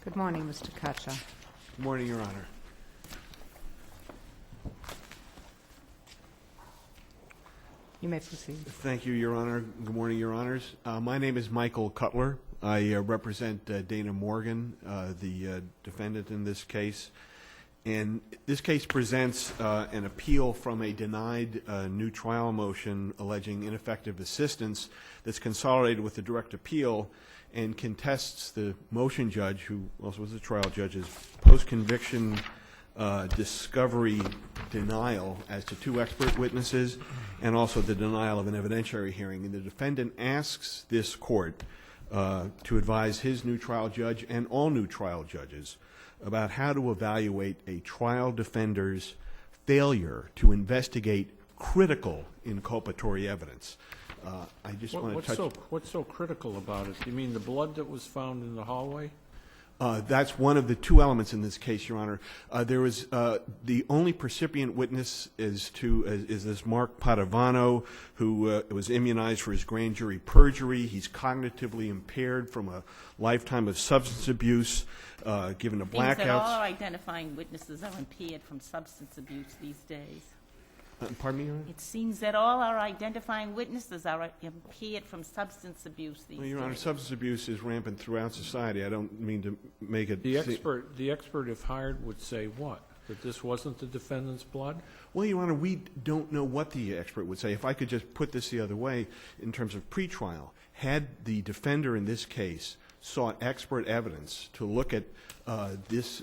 Good morning, Mr. Kutcher. Good morning, Your Honor. You may proceed. Thank you, Your Honor. Good morning, Your Honors. My name is Michael Cutler. I represent Dana Morgan, the defendant in this case. And this case presents an appeal from a denied new trial motion alleging ineffective assistance that's consolidated with the direct appeal and contests the motion judge, who also was the trial judge's post-conviction discovery denial as to two expert witnesses and also the denial of an evidentiary hearing. And the defendant asks this court to advise his new trial judge and all new trial judges about how to evaluate a trial defender's failure to investigate critical inculpatory evidence. I just want to touch... What's so critical about it? You mean the blood that was found in the hallway? That's one of the two elements in this case, Your Honor. There was the only percipient witness is this Mark Padovano, who was immunized for his grand jury perjury. He's cognitively impaired from a lifetime of substance abuse, given a blackout. Seems that all our identifying witnesses are impaired from substance abuse these days. Pardon me, Your Honor? It seems that all our identifying witnesses are impaired from substance abuse these days. Well, Your Honor, substance abuse is rampant throughout society. I don't mean to make it... The expert, if hired, would say what? That this wasn't the defendant's blood? Well, Your Honor, we don't know what the expert would say. If I could just put this the other way, in terms of pretrial, had the defender in this case sought expert evidence to look at this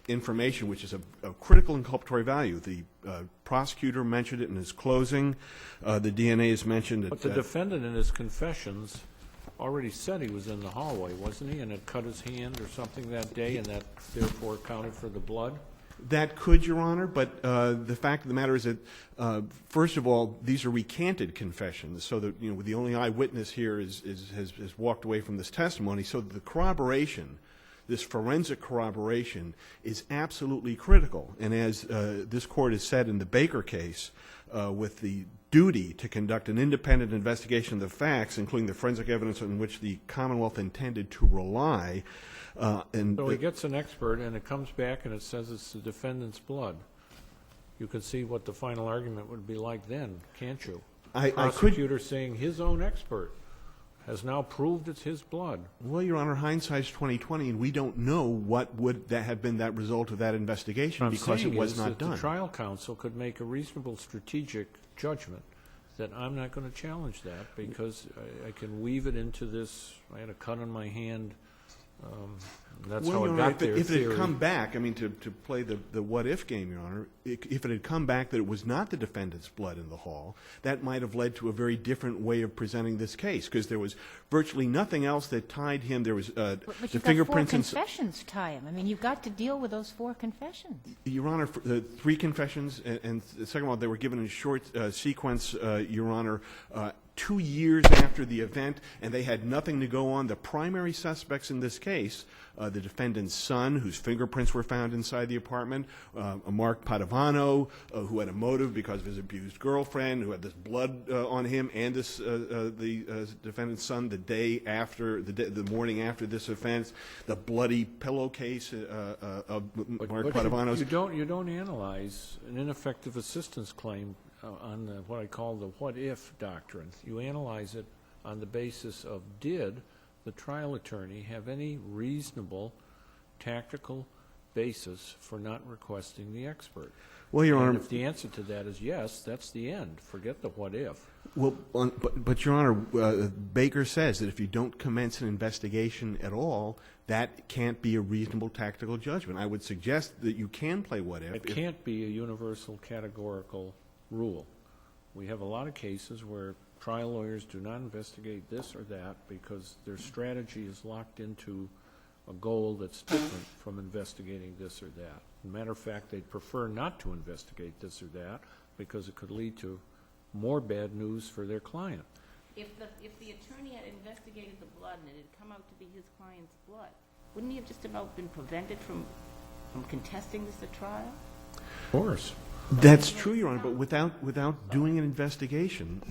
information, which is of critical inculpatory value. The prosecutor mentioned it in his closing. The DNA is mentioned. But the defendant in his confessions already said he was in the hallway, wasn't he, and had cut his hand or something that day, and that therefore accounted for the blood? That could, Your Honor, but the fact of the matter is that, first of all, these are recanted confessions, so that the only eyewitness here has walked away from this testimony. So the corroboration, this forensic corroboration, is absolutely critical. And as this court has said in the Baker case, with the duty to conduct an independent investigation of the facts, including the forensic evidence on which the Commonwealth intended to rely. So he gets an expert, and it comes back and it says it's the defendant's blood. You can see what the final argument would be like then, can't you? The prosecutor saying his own expert has now proved it's his blood. Well, Your Honor, hindsight's 20/20, and we don't know what would have been that result of that investigation because it was not done. The trial counsel could make a reasonable strategic judgment that I'm not going to challenge that because I can weave it into this. I had a cut on my hand. That's how it got there. If it had come back, I mean, to play the what-if game, Your Honor, if it had come back that it was not the defendant's blood in the hall, that might have led to a very different way of presenting this case because there was virtually nothing else that tied him. There was But the you've fingerprints got 4 confessions tie him. I mean, you've got to deal with those 4 confessions. Your Honor, the 3 confessions, and second of all, they were given in a short sequence, Your Honor, 2 years after the event, and they had nothing to go on. The primary suspects in this case, the defendant's son, whose fingerprints were found inside the apartment, Mark Padovano, who had a motive because of his abused girlfriend, who had this blood on him, and this the defendant's son the morning after this offense, the bloody pillowcase of Mark Padovano's. You don't analyze an ineffective assistance claim on what I call the what-if doctrine. You analyze it on the basis of did the trial attorney have any reasonable tactical basis for not requesting the expert? Well, Your Honor, if the answer to that is yes, that's the end. Forget the what-if. Well, but Your Honor, Baker says that if you don't commence an investigation at all, that can't be a reasonable tactical judgment. I would suggest that you can play what-if. It can't be a universal categorical rule. We have a lot of cases where trial lawyers do not investigate this or that because their strategy is locked into a goal that's different from investigating this or that. As a matter of fact, they'd prefer not to investigate this or that because it could lead to more bad news for their client. If the attorney had investigated the blood and it had come out to be his client's blood, wouldn't he have just about been prevented from contesting this at trial? Of course. That's true, Your Honor, but without doing an investigation,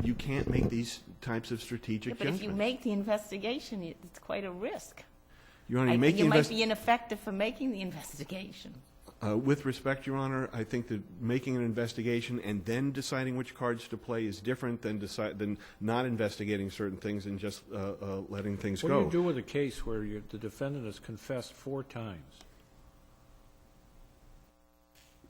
you can't make these types of strategic judgments. But if you make the investigation, it's quite a risk. Your Honor, I you think make you the might be ineffective for making the investigation. With respect, Your Honor, I think that making an investigation and then deciding which cards to play is different than not investigating certain things and just letting things What go. do you do with a case where the defendant has confessed 4 times?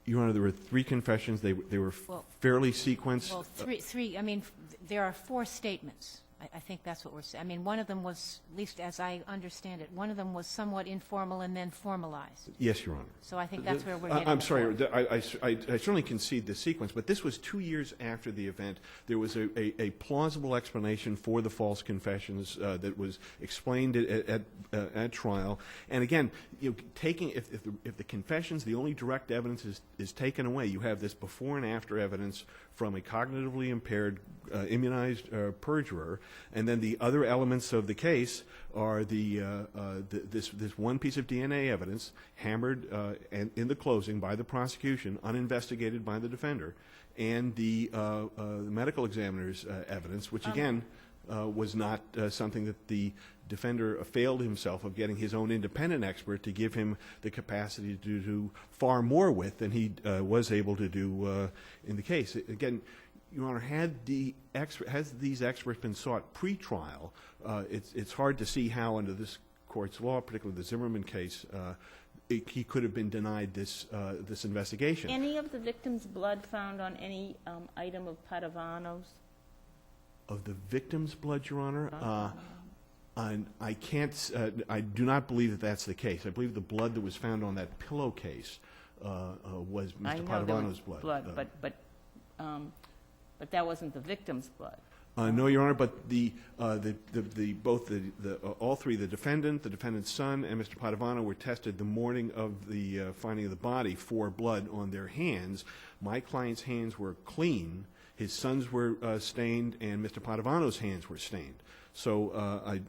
Your Honor, there were 3 confessions. They were Well- fairly sequenced. Well, three, I mean, there are 4 statements. I think that's what we're saying. I mean, one of them was, at least as I understand it, one of them was somewhat informal and then formalized. Yes, Your Honor. So I think that's where we're getting. I'm the sorry, fourth. I certainly concede the sequence, but this was 2 years after the event. There was a plausible explanation for the false confessions that was explained at trial. And again, taking if the confessions, the only direct evidence is taken away, you have this before and after evidence from a cognitively impaired, immunized perjurer, and then the other elements of the case are this one piece of DNA evidence hammered in the closing by the prosecution, uninvestigated by the defender, and the medical examiner's evidence, which again was not something that the defender failed himself of getting his own independent expert to give him the capacity to do far more with than he was able to do in the case. Again, Your Honor, has these experts been sought pre-trial, it's hard to see how under this court's law, particularly the Zimmerman case, he could have been denied this investigation. Any of the victim's blood found on any item of Padovano's? Of the victim's blood, Your Honor? I can't, I do not believe that that's the case. I believe the blood that was found on that pillowcase was Mr. Padovano's blood. But that wasn't the victim's blood. No, Your Honor, but all 3, the defendant, the defendant's son, and Mr. Padovano were tested the morning of the finding of the body for blood on their hands. My client's hands were clean. His sons were stained, and Mr. Padovano's hands were stained. So,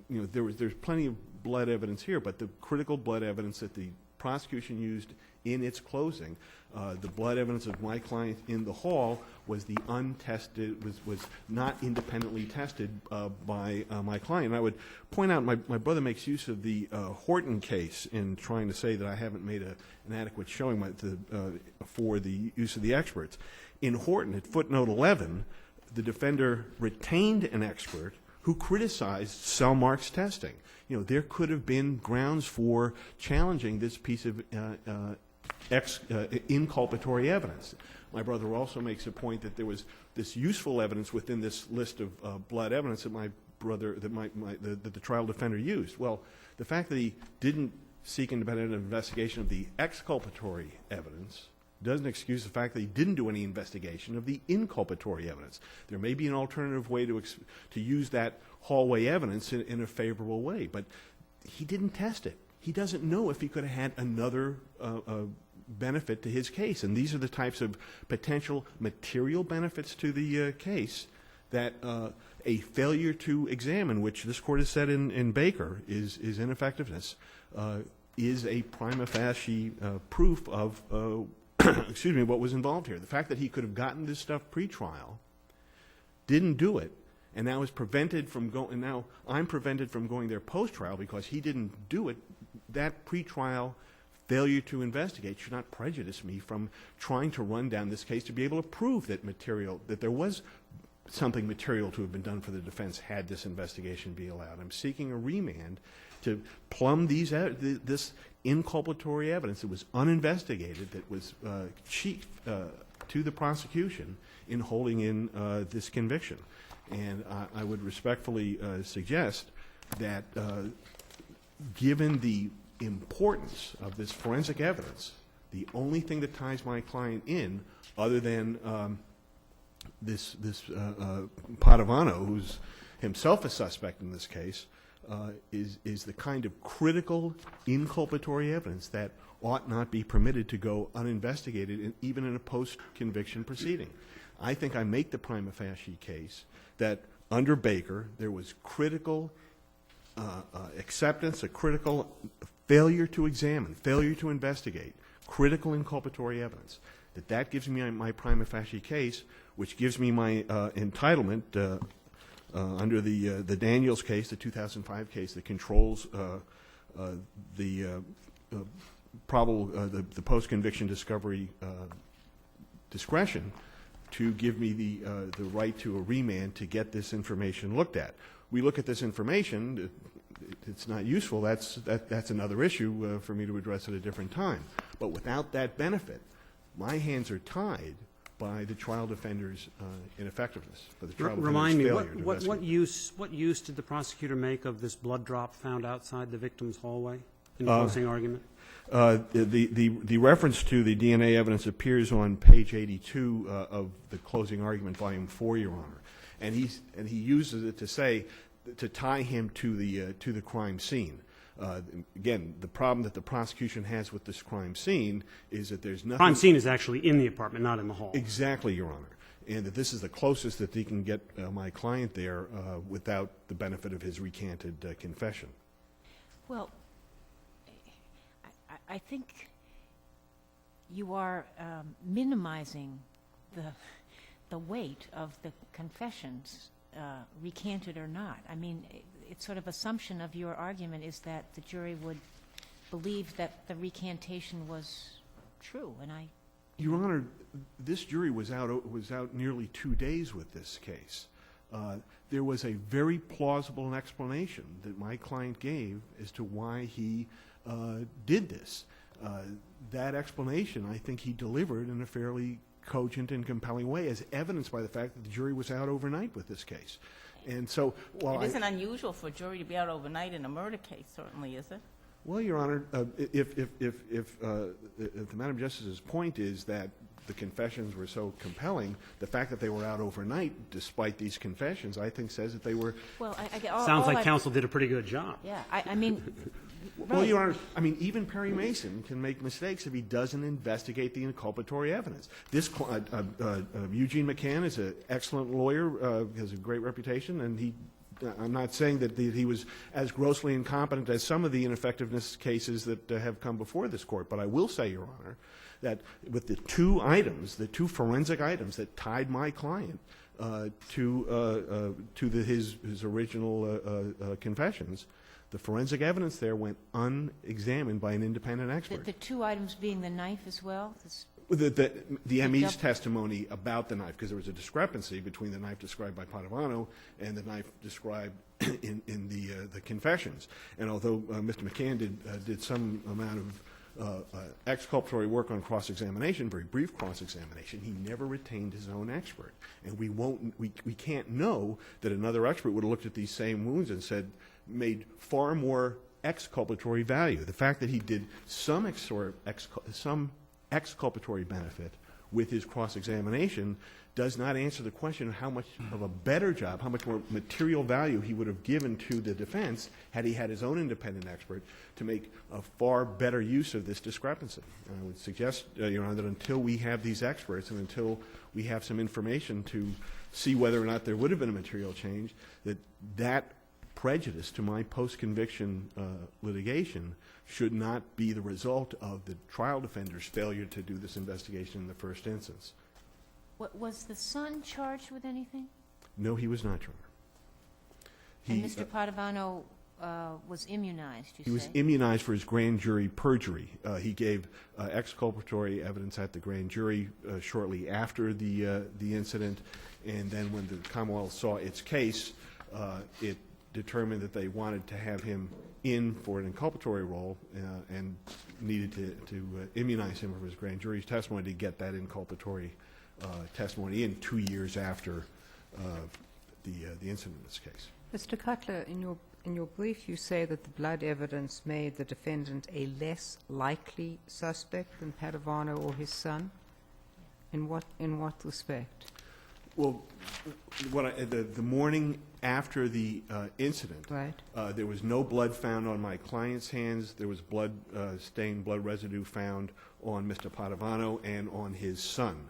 there's plenty of blood evidence here, but the critical blood evidence that the prosecution used in its closing, the blood evidence of my client in the hall was the untested, was not independently tested by my client. And I would point out, my brother makes use of the Horton case in trying to say that I haven't made an adequate showing for the use of the experts. In Horton, at footnote 11, the defender retained an expert who criticized Selmark's testing. There could have been grounds for challenging this piece of inculpatory evidence. My brother also makes a point that there was this useful evidence within this list of blood evidence that the trial defender used. Well, the fact that he didn't seek independent investigation of the exculpatory evidence doesn't excuse the fact that he didn't do any investigation of the inculpatory evidence. There may be an alternative way to use that hallway evidence in a favorable way, but he didn't test it. He doesn't know if he could have had another benefit to his case, and these are the types of potential material benefits to the case that a failure to examine, which this court has said in Baker is ineffectiveness, is a prima facie proof of excuse me, what was involved here. The fact that he could have gotten this stuff pre-trial, didn't do it, and now is prevented from going. And now I'm prevented from going there post-trial because he didn't do it. That pre-trial failure to investigate should not prejudice me from trying to run down this case to be able to prove that there was something material to have been done for the defense had this investigation be allowed. I'm seeking a remand to plumb this inculpatory evidence that was uninvestigated, that was chief to the prosecution in holding in this conviction. And I would respectfully suggest that given the importance of this forensic evidence, the only thing that ties my client in, other than this Padovano, who's himself a suspect in this case, is the kind of critical inculpatory evidence that ought not be permitted to go uninvestigated, even in a post-conviction proceeding. I think I make the prima facie case that under Baker there was critical acceptance, a critical failure to examine, failure to investigate, critical inculpatory evidence. That gives me my prima facie case, which gives me my entitlement under the Daniels case, the 2005 case that controls the the post-conviction discovery discretion to give me the right to a remand to get this information looked at. We look at this information, it's not useful, that's another issue for me to address at a different time. But without that benefit, my hands are tied by the trial defender's ineffectiveness, by the trial Remind me, defender's failure to investigate. what use did the prosecutor make of this blood drop found outside the victim's hallway in the closing argument? The reference to the DNA evidence appears on page 82 of the closing argument, volume 4, Your Honor, and he uses it to say, to tie him to the crime scene. Again, the problem that the prosecution has with this crime scene is that there's nothing. Crime scene is actually in the apartment, not in the hall. Exactly, Your Honor, and that this is the closest that he can get my client there without the benefit of his recanted confession. Well, I think you are minimizing the weight of the confessions, recanted or not. I mean, it's sort of assumption of your argument is that the jury would believe that the recantation was true, and I... Your Honor, this jury was out nearly 2 days with this case. There was a very plausible explanation that my client gave as to why he did this. That explanation, I think he delivered in a fairly cogent and compelling way, as evidenced by the fact that the jury was out overnight with this case. And so, while It isn't unusual for a jury to be out overnight in a murder case, certainly, is it? Well, Your Honor, if the Madam Justice's point is that the confessions were so compelling, the fact that they were out overnight, despite these confessions, I think says that they were... Well, Sounds like counsel did a pretty good job. Yeah, I mean... Well, right. Your Honor, I mean, even Perry Mason can make mistakes if he doesn't investigate the inculpatory evidence. This Eugene McCann is an excellent lawyer, has a great reputation, and I'm not saying that he was as grossly incompetent as some of the ineffectiveness cases that have come before this court, but I will say, Your Honor, that with the two forensic items that tied my client to his original confessions, the forensic evidence there went unexamined by an independent expert. The two items being the knife as well? The ME's testimony about the knife, because there was a discrepancy between the knife described by Padovano and the knife described in the confessions. And although Mr. McCann did some amount of exculpatory work on cross-examination, very brief cross-examination, he never retained his own expert. And we can't know that another expert would have looked at these same wounds and made far more exculpatory value. The fact that he did some exculpatory benefit with his cross-examination does not answer the question of how much of a better job, how much more material value he would have given to the defense had he had his own independent expert to make a far better use of this discrepancy. And I would suggest, Your Honor, that until we have these experts and until we have some information to see whether or not there would have been a material change, that prejudice to my post-conviction litigation should not be the result of the trial defender's failure to do this investigation in the first instance. Was the son charged with anything? No, he was not, Your Honor. And Mr. Padovano was immunized, you say? He was immunized for his grand jury perjury. He gave exculpatory evidence at the grand jury shortly after the incident, and then when the Commonwealth saw its case, it determined that they wanted to have him in for an inculpatory role and needed to immunize him for his grand jury's testimony to get that inculpatory testimony in 2 years after the incident in this case. Mr. Cutler, in your brief, you say that the blood evidence made the defendant a less likely suspect than Padovano or his son. In what respect? Well, the morning after the incident, Right. There was no blood found on my client's hands. There was stained blood residue found on Mr. Padovano and on his son.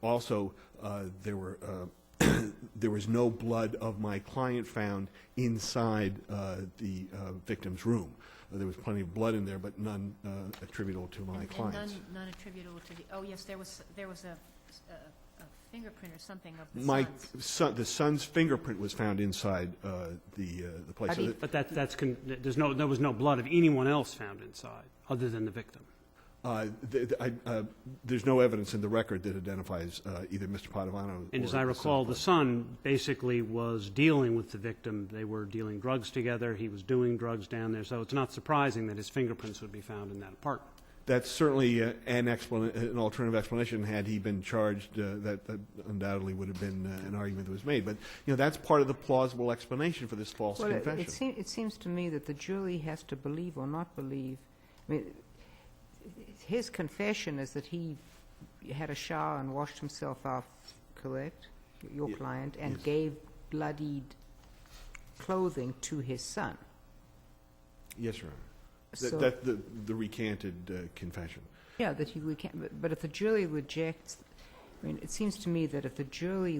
Also, there was no blood of my client found inside the victim's room. There was plenty of blood in there, but none attributable to my clients. And none attributable to the... Oh, yes, there was a fingerprint or something of the My son's. son, the son's fingerprint was found inside the place. How do you- But there was no blood of anyone else found inside, other than the victim. There's no evidence in the record that identifies either Mr. Padovano And or as I the recall, son's the son basically was dealing with the victim. They were dealing drugs together. He was doing drugs down there. So it's not surprising that his fingerprints would be found in that apartment. That's certainly an alternative explanation. Had he been charged, that undoubtedly would have been an argument that was made. But, that's part of the plausible explanation for this false Well, confession. it seems to me that the jury has to believe or not believe. I mean, his confession is that he had a shower and washed himself off, correct? Your Ye- client, and yes. gave bloodied clothing to his son. Yes, Your Honor. So- That's the recanted confession. Yeah, that he recant, but if the jury rejects, I mean, it seems to me that if the jury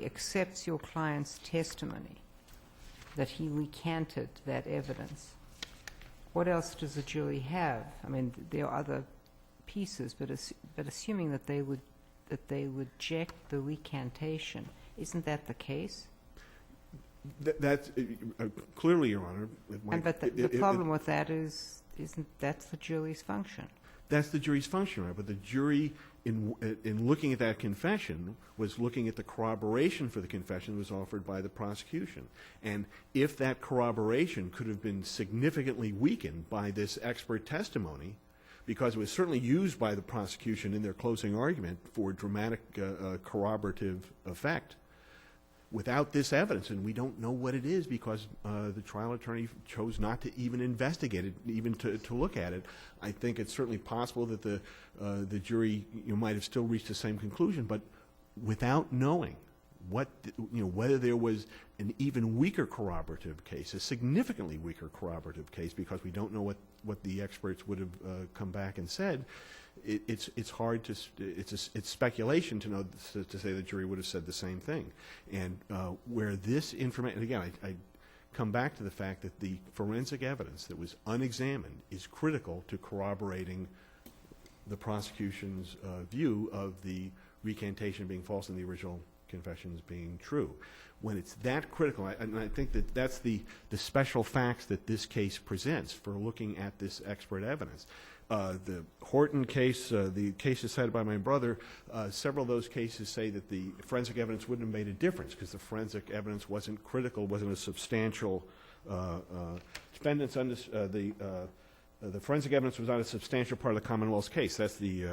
accepts your client's testimony, that he recanted that evidence, what else does the jury have? I mean, there are other pieces, but assuming that they reject the recantation, isn't that the case? That's clearly, Your Honor. But the problem with that isn't that's the jury's function. That's the jury's function, right? But the jury, in looking at that confession, was looking at the corroboration for the confession that was offered by the prosecution. And if that corroboration could have been significantly weakened by this expert testimony, because it was certainly used by the prosecution in their closing argument for dramatic corroborative effect, without this evidence, and we don't know what it is because the trial attorney chose not to even investigate it, even to look at it. I think it's certainly possible that the jury might have still reached the same conclusion, but without knowing whether there was an even weaker corroborative case, a significantly weaker corroborative case, because we don't know what the experts would have come back and said. It's hard to it's speculation to know to say the jury would have said the same thing, and where this information, again, I come back to the fact that the forensic evidence that was unexamined is critical to corroborating the prosecution's view of the recantation being false and the original confessions being true. When it's that critical, and I think that that's the special facts that this case presents for looking at this expert evidence. The Horton case, the cases cited by my brother, several of those cases say that the forensic evidence wouldn't have made a difference because the forensic evidence wasn't critical, wasn't a substantial. Defendants the forensic evidence was not a substantial part of the Commonwealth's case. That's the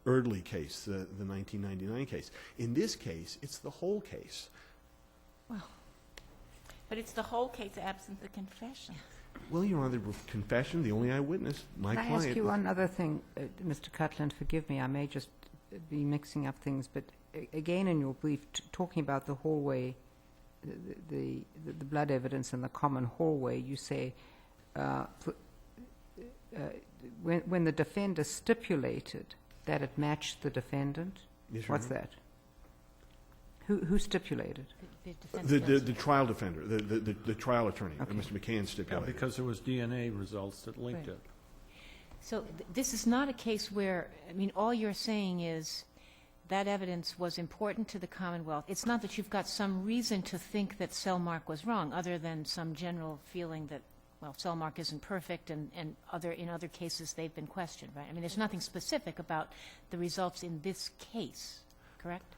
Erdley case, the 1999 case. In this case, it's the whole case. But it's the whole case absent the confession. Well, Your Honor, the confession, the only eyewitness, my Can I client. ask you one other thing, Mr. Cutland? Forgive me, I may just be mixing up things, but again in your brief, talking about the hallway, the blood evidence in the common hallway, you say when the defender stipulated that it matched the defendant. Yes, Your What's Honor. that? Who stipulated? The defense The does. trial defender, the trial attorney, Okay. Mr. McCann stipulated. Because there was DNA results that linked Right. it. So this is not a case where, I mean, all you're saying is that evidence was important to the Commonwealth. It's not that you've got some reason to think that Cellmark was wrong, other than some general feeling that, well, Cellmark isn't perfect, and in other cases they've been questioned, right? I mean, there's nothing specific about the results in this case, correct?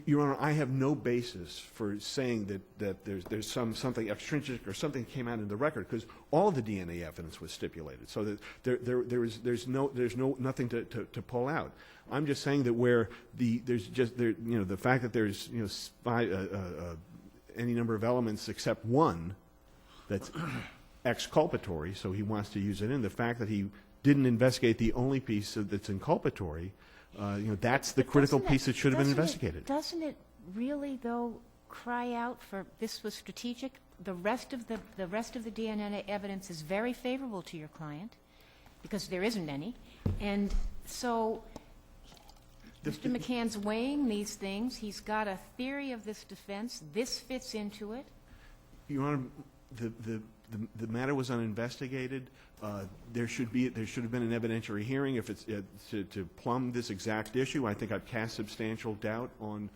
Your Honor, I have no basis for saying that there's something extrinsic or something came out in the record, because all the DNA evidence was stipulated, so that there's nothing to pull out. I'm just saying that where the fact that there's any number of elements except one that's exculpatory, so he wants to use it in, the fact that he didn't investigate the only piece that's inculpatory. That's the But critical doesn't piece that should have been doesn't investigated. Doesn't it really, though, cry out for this was strategic? The rest of the DNA evidence is very favorable to your client, because there isn't any. And so Mr. McCann's weighing these things. He's got a theory of this defense. This fits into it. Your Honor, the the matter was uninvestigated. There should have been an evidentiary hearing if it's to plumb this exact issue. I think I've cast substantial doubt on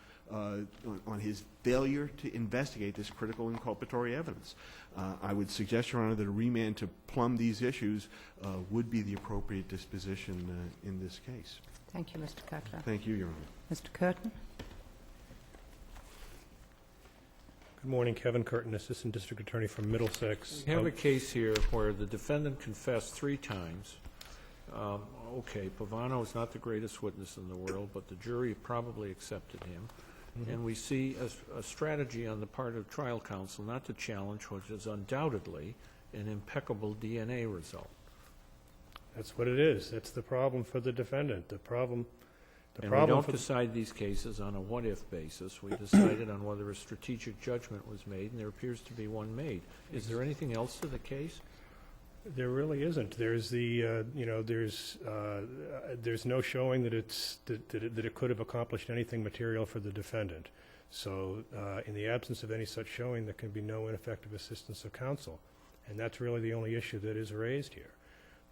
his failure to investigate this critical inculpatory evidence. I would suggest, Your Honor, that a remand to plumb these issues would be the appropriate disposition in this case. Thank you, Mr. Cutler. Thank you, Your Honor. Mr. Curtin? Good morning, Kevin Curtin, Assistant District Attorney from Middlesex. We have a case here where the defendant confessed 3 times. Okay, Pavano is not the greatest witness in the world, but the jury probably accepted him. And we see a strategy on the part of trial counsel not to challenge what is undoubtedly an impeccable DNA result. That's what it is. That's the problem for the defendant. And we don't decide these cases on a what-if basis. We decided on whether a strategic judgment was made, and there appears to be one made. Is there anything else to the case? There really isn't. There's there's no showing that it could have accomplished anything material for the defendant. So in the absence of any such showing, there can be no ineffective assistance of counsel. And that's really the only issue that is raised here.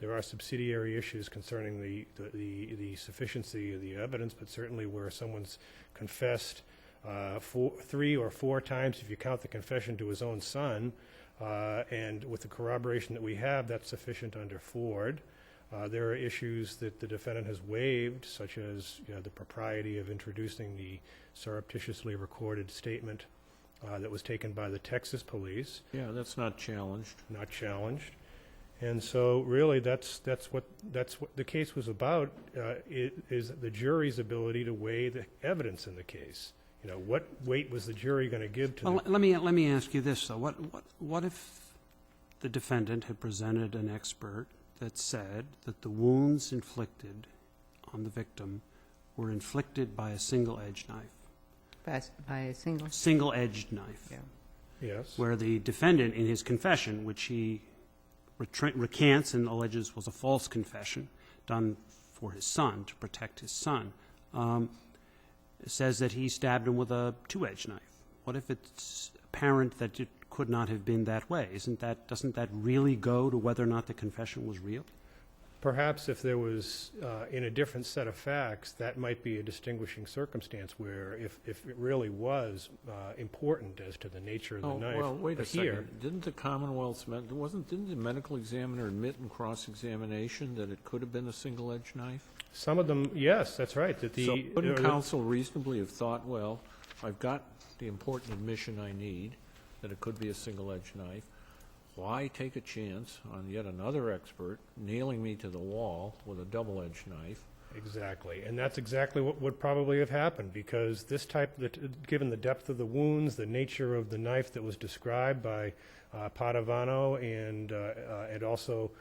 There are subsidiary issues concerning the sufficiency of the evidence, but certainly where someone's confessed 3 or 4 times, if you count the confession to his own son, and with the corroboration that we have, that's sufficient under Ford. There are issues that the defendant has waived, such as the propriety of introducing the surreptitiously recorded statement that was taken by the Texas police. Yeah, that's not challenged. Not challenged. And so really that's what the case was about, is the jury's ability to weigh the evidence in the case. What weight was the jury going to give to Well, let me ask you this, though. What if the defendant had presented an expert that said that the wounds inflicted on the victim were inflicted by a single-edged knife? By a single? Single-edged knife. Yeah. Yes. Where the defendant, in his confession, which he recants and alleges was a false confession done for his son, to protect his son, says that he stabbed him with a 2-edged knife. What if it's apparent that it could not have been that way? Doesn't that really go to whether or not the confession was real? Perhaps if there was, in a different set of facts, that might be a distinguishing circumstance where if it really was important as to the nature of the knife. Well, wait a second. Here, Didn't the Commonwealth's, didn't the medical examiner admit in cross-examination that it could have been a single-edged knife? some of them, yes, that's right. So couldn't counsel reasonably have thought, well, I've got the important admission I need, that it could be a single-edged knife. Why take a chance on yet another expert nailing me to the wall with a double-edged knife? Exactly, and that's exactly what would probably have happened, because this type, given the depth of the wounds, the nature of the knife that was described by Padovano and also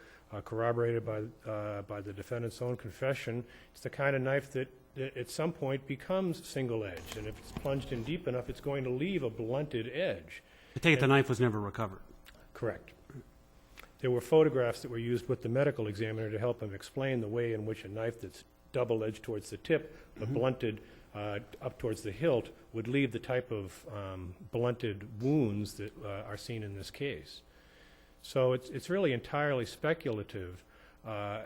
corroborated by the defendant's own confession, it's the kind of knife that at some point becomes single-edged, and if it's plunged in deep enough, it's going to leave a blunted edge. I take it the knife was never recovered. Correct. There were photographs that were used with the medical examiner to help him explain the way in which a knife that's double-edged towards the tip but blunted up towards the hilt would leave the type of blunted wounds that are seen in this case. So it's really entirely speculative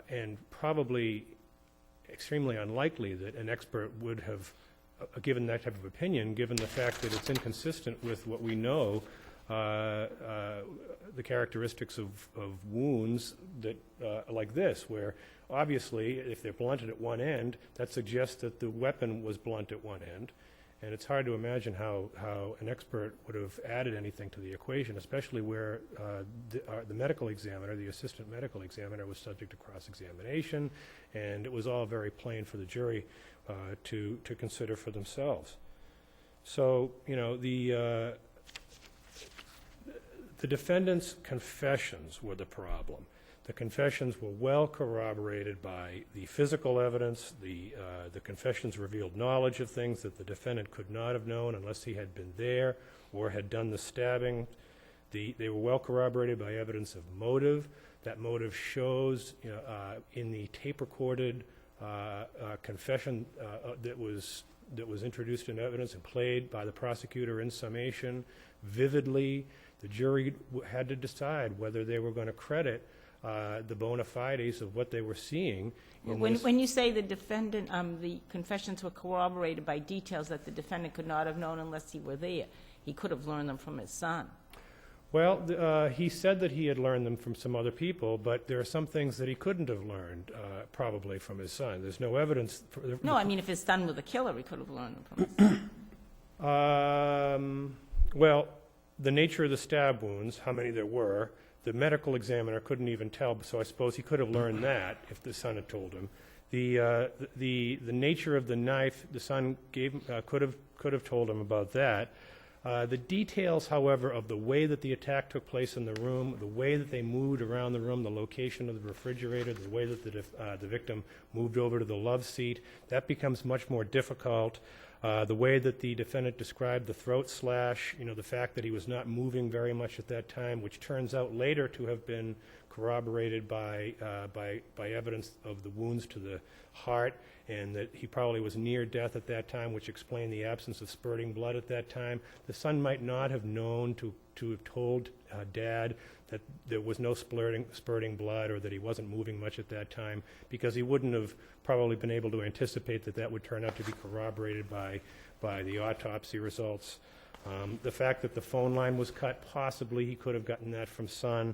and probably extremely unlikely that an expert would have given that type of opinion, given the fact that it's inconsistent with what we know the characteristics of wounds that like this, where obviously if they're blunted at one end, that suggests that the weapon was blunt at one end, and it's hard to imagine how an expert would have added anything to the equation, especially where the medical examiner, the assistant medical examiner, was subject to cross-examination, and it was all very plain for the jury to consider for themselves. So, you know, the defendant's confessions were the problem. The confessions were well corroborated by the physical evidence. The confessions revealed knowledge of things that the defendant could not have known unless he had been there or had done the stabbing. They were well corroborated by evidence of motive. That motive shows in the tape-recorded confession that was introduced in evidence and played by the prosecutor in summation vividly. The jury had to decide whether they were going to credit the bona fides of what they were seeing in this. When you say the defendant, the confessions were corroborated by details that the defendant could not have known unless he were there, he could have learned them from his son. Well, he said that he had learned them from some other people, but there are some things that he couldn't have learned, probably from his son. There's no evidence. No, I mean, if his son was a killer, he could have learned them from his son. Well, the nature of the stab wounds, how many there were, the medical examiner couldn't even tell, so I suppose he could have learned that if the son had told him. The nature of the knife, the son could have told him about that. The details, however, of the way that the attack took place in the room, the way that they moved around the room, the location of the refrigerator, the way that the victim moved over to the love seat, that becomes much more difficult. The way that the defendant described the throat slash, the fact that he was not moving very much at that time, which turns out later to have been corroborated by evidence of the wounds to the heart, and that he probably was near death at that time, which explained the absence of spurting blood at that time. The son might not have known to have told Dad that there was no spurting blood, or that he wasn't moving much at that time, because he wouldn't have probably been able to anticipate that that would turn out to be corroborated by the autopsy results. The fact that the phone line was cut, possibly he could have gotten that from son,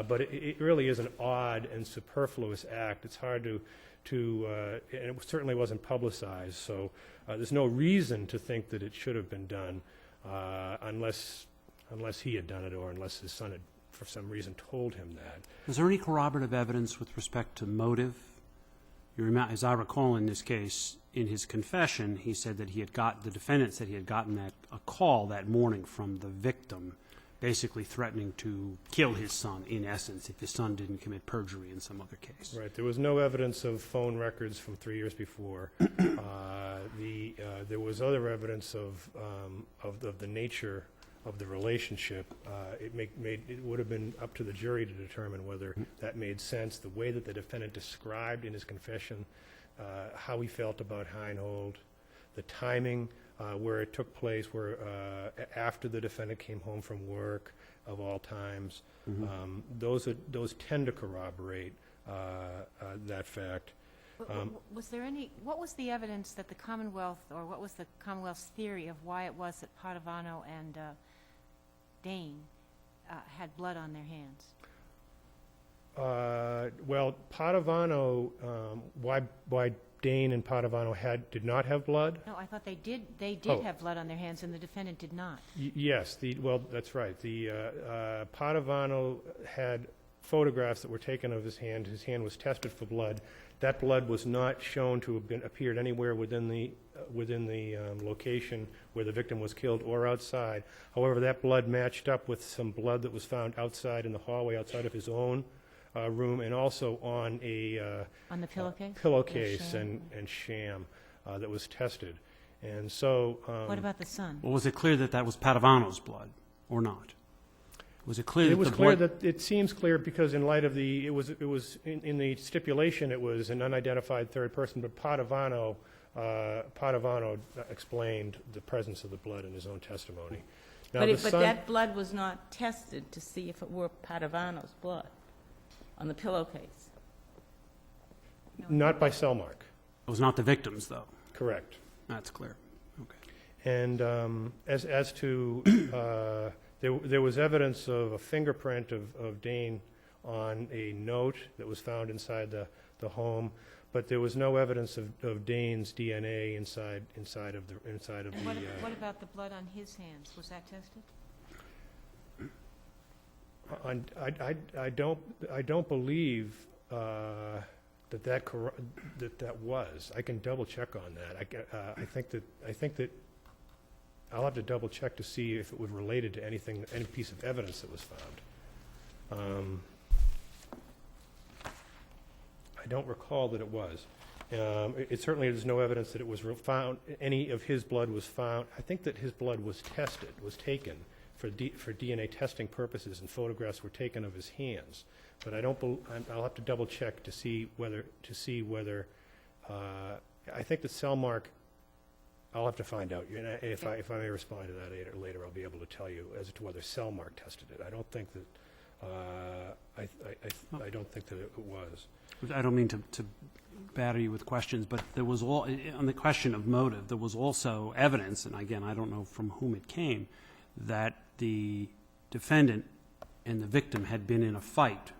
but it really is an odd and superfluous act. It's hard and it certainly wasn't publicized, so there's no reason to think that it should have been done unless he had done it, or unless his son had, for some reason, told him that. Was there any corroborative evidence with respect to motive? As I recall in this case, in his confession, he said that the defendant said he had gotten a call that morning from the victim, basically threatening to kill his son, in essence, if his son didn't commit perjury in some other case. Right. There was no evidence of phone records from 3 years before. There was other evidence of the nature of the relationship. It would have been up to the jury to determine whether that made sense. The way that the defendant described in his confession how he felt about Heinhold, the timing where it took place, where after the defendant came home from work, of all times, those tend to corroborate that fact. What was the evidence that the Commonwealth, or what was the Commonwealth's theory of why it was that Padovano and Dane had blood on their hands? Well, Padovano, why Dane and Padovano did not have blood? No, I thought they did. They did Oh. have blood on their hands, and the defendant did not. Yes, well, that's right. The Padovano had photographs that were taken of his hand. His hand was tested for blood. That blood was not shown to have appeared anywhere within the location where the victim was killed, or outside. However, that blood matched up with some blood that was found outside in the hallway, outside of his own room, and also on On the pillowcase? pillowcase Or and sham that was tested. And so, what about the son? Well, was it clear that was Padovano's blood, or not? Was it clear that it was the clear blood... that it seems clear, because in light of it was in the stipulation, it was an unidentified third person, but Padovano explained the presence of the blood in his own testimony. Now, But that blood was not tested to see if it were Padovano's blood on the pillowcase. not by Cellmark, It was not the victim's, though. correct. That's clear. Okay. And as to there was evidence of a fingerprint of Dane on a note that was found inside the home, but there was no evidence of Dane's DNA inside of the. What about the blood on his hands? Was that tested? I don't believe that was. I can double check on that. I think that I'll have to double check to see if it was related to any piece of evidence that was found. I don't recall that it was. It certainly, there's no evidence that it was found. Any of his blood was found. I think that his blood was taken for DNA testing purposes, and photographs were taken of his hands. But I'll have to double check to see whether. I think that Cellmark I'll have to find out. You know, if I may respond to that later, I'll be able to tell you as to whether Cellmark tested it. I don't think that, I don't think that it was. I don't mean to batter you with questions, but there was on the question of motive, there was also evidence, and again, I don't know from whom it came, that the defendant and the victim had been in a fight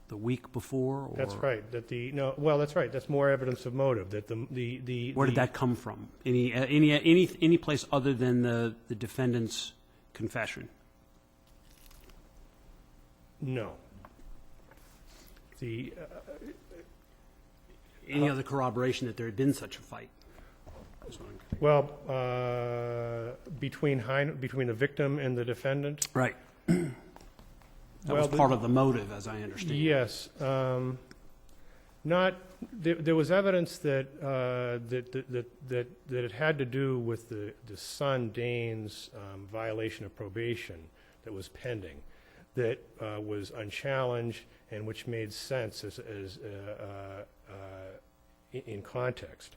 the week before, or? That's right, that's right, that's more evidence of motive, that Where did that come from? Any place other than the defendant's confession? No. Any other corroboration that there had been such a fight? Well, between the victim and the defendant? Right. That was part of the motive, as I understand. Yes. There was evidence that it had to do with the son Dane's violation of probation that was pending, that was unchallenged and which made sense as in context.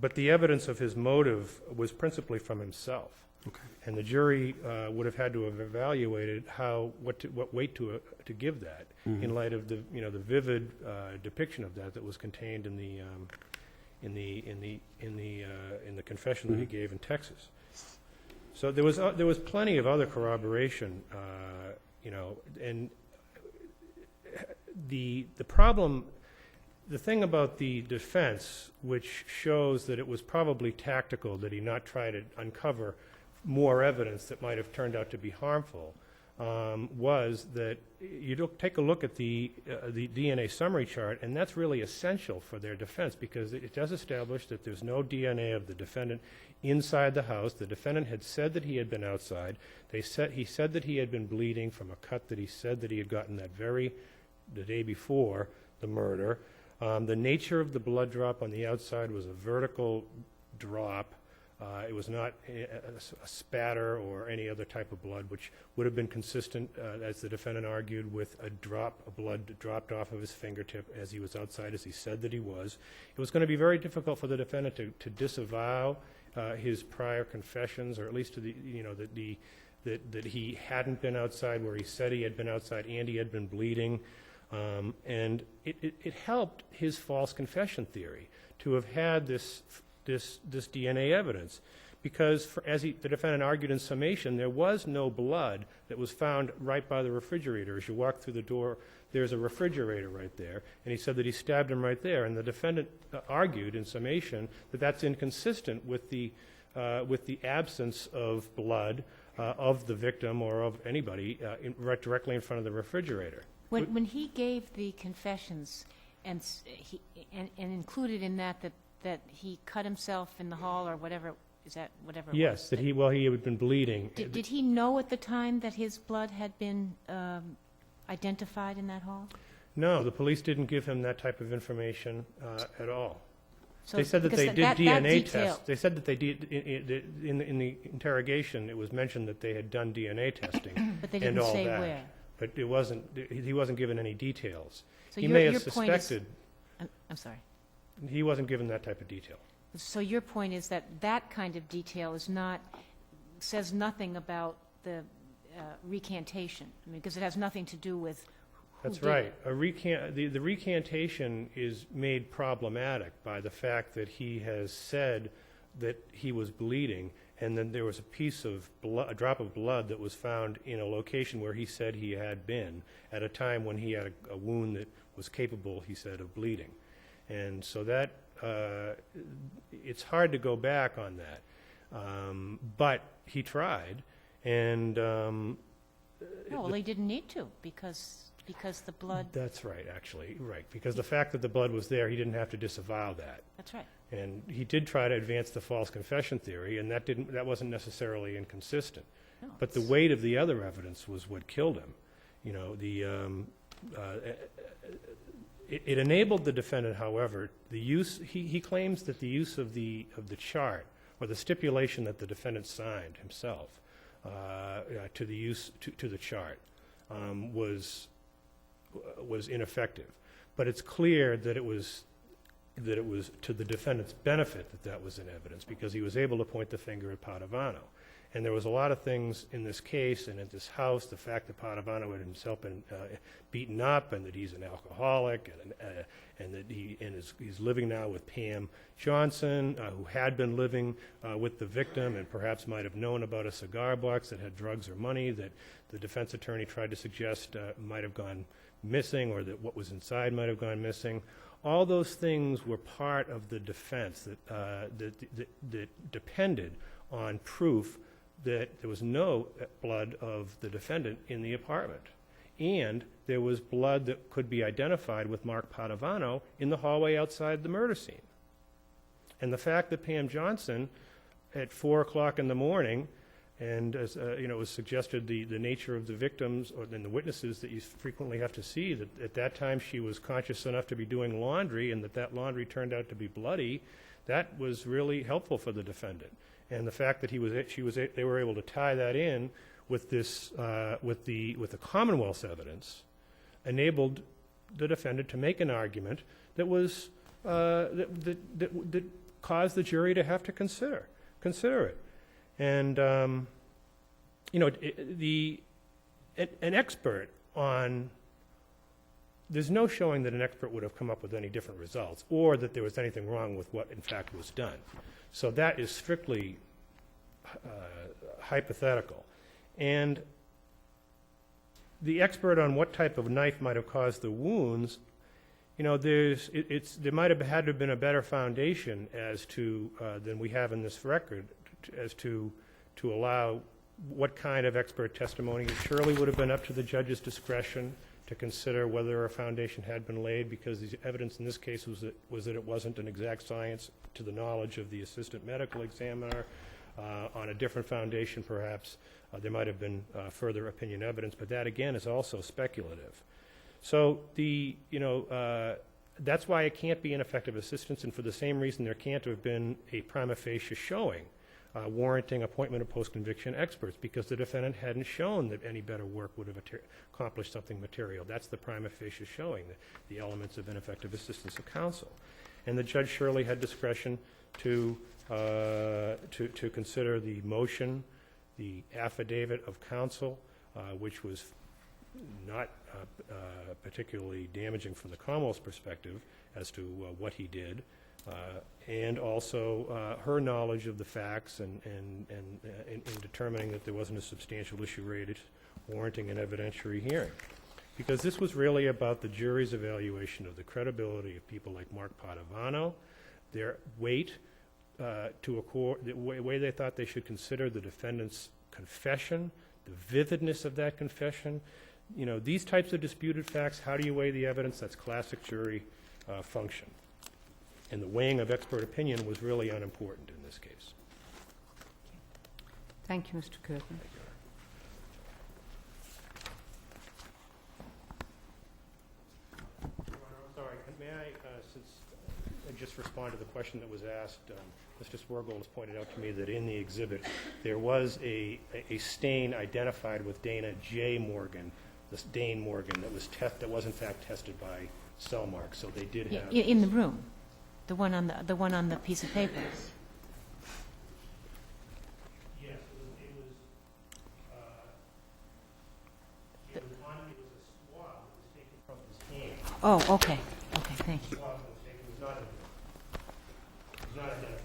But the evidence of his motive was principally from himself. Okay. And the jury would have had to have evaluated what weight to give that in light of the vivid depiction of that was contained in the confession that he gave in Texas. So there was plenty of other corroboration, and the problem. The thing about the defense, which shows that it was probably tactical that he not try to uncover more evidence that might have turned out to be harmful, was that you take a look at the DNA summary chart, and that's really essential for their defense because it does establish that there's no DNA of the defendant inside the house. The defendant had said that he had been outside. He said that he had been bleeding from a cut that he said that he had gotten the day before the murder. The nature of the blood drop on the outside was a vertical drop. It was not a spatter or any other type of blood, which would have been consistent, as the defendant argued, with a drop of blood that dropped off of his fingertip as he was outside, as he said that he was. It was going to be very difficult for the defendant to disavow his prior confessions, or at least to that he hadn't been outside where he said he had been outside and he had been bleeding. And it helped his false confession theory to have had this DNA evidence, because the defendant argued in summation, there was no blood that was found right by the refrigerator. As you walk through the door, there's a refrigerator right there, and he said that he stabbed him right there. And the defendant argued in summation that that's inconsistent with the absence of blood of the victim or of anybody right directly in front of the refrigerator. When he gave the confessions and included in that he cut himself in the hall or whatever, is that whatever? Yes, it was, he had been bleeding. Did he know at the time that his blood had been identified in that hall? No, the police didn't give him that type of information at all. So, they said that because they did DNA detail- tests. They said that they did in the interrogation. It was mentioned that they had done DNA testing, But they and didn't all say that. where. But it wasn't. He wasn't given any details. So he your- may have your point is- suspected. I'm sorry. He wasn't given that type of detail. So your point is that kind of detail says nothing about the recantation, because it has nothing to do with who That's did right. it. The recantation is made problematic by the fact that he has said that he was bleeding, and then there was a drop of blood that was found in a location where he said he had been at a time when he had a wound that was capable, he said, of bleeding. And so that it's hard to go back on that. But he tried, and No, well, he didn't need to, because the blood, that's right, actually, right. Because the fact that the blood was there, he didn't have to disavow that. that's right. And he did try to advance the false confession theory, and that wasn't necessarily inconsistent. No, But the it's- weight of the other evidence was what killed him. It enabled the defendant, however, he claims that the use of the chart, or the stipulation that the defendant signed himself to the chart, was ineffective. But it's clear that it was that it was to the defendant's benefit that that was in evidence, because he was able to point the finger at Padovano. And there was a lot of things in this case and in this house, the fact that Padovano had himself been beaten up, and that he's an alcoholic, and that he's living now with Pam Johnson, who had been living with the victim and perhaps might have known about a cigar box that had drugs or money that the defense attorney tried to suggest might have gone missing, or that what was inside might have gone missing. All those things were part of the defense that depended on proof that there was no blood of the defendant in the apartment. And there was blood that could be identified with Mark Padovano in the hallway outside the murder scene. And the fact that Pam Johnson, at 4 o'clock in the morning, and as it was suggested, the nature of the victims and the witnesses that you frequently have to see, that at that time she was conscious enough to be doing laundry, and that laundry turned out to be bloody, that was really helpful for the defendant. And the fact that they were able to tie that in with this with the Commonwealth's evidence enabled the defendant to make an argument that was that caused the jury to have to consider it. And an expert on, there's no showing that an expert would have come up with any different results, or that there was anything wrong with what in fact was done. So that is strictly hypothetical. And the expert on what type of knife might have caused the wounds, there might have had to have been a better foundation as to than we have in this record as to allow what kind of expert testimony. It surely would have been up to the judge's discretion to consider whether a foundation had been laid, because the evidence in this case was that it wasn't an exact science to the knowledge of the assistant medical examiner. On a different foundation, perhaps, there might have been further opinion evidence, but that, again, is also speculative. So that's why it can't be ineffective assistance, and for the same reason there can't have been a prima facie showing warranting appointment of post-conviction experts, because the defendant hadn't shown that any better work would have accomplished something material. That's the prima facie showing, the elements of ineffective assistance of counsel. And the judge surely had discretion to consider the motion, the affidavit of counsel, which was not particularly damaging from the Commonwealth's perspective as to what he did, and also her knowledge of the facts and in determining that there wasn't a substantial issue rated warranting an evidentiary hearing. Because this was really about the jury's evaluation of the credibility of people like Mark Padovano, their weight, the way they thought they should consider the defendant's confession, the vividness of that confession. These types of disputed facts, how do you weigh the evidence? That's classic jury function. And the weighing of expert opinion was really unimportant in this case. Thank you, Mr. Kirkman. Sorry, may I, since I just respond to the question that was asked, Mr. Swergold has pointed out to me that in the exhibit there was a stain identified with Dana J. Morgan, this Dane Morgan, that was in fact tested by Cellmark. So they did have in the room, the one on the piece of paper. Yes, it was a swab that was taken from his hand. Oh, okay. Okay, thank you. The swab that was taken was not identified.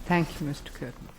Thank you, Mr. Kirkman.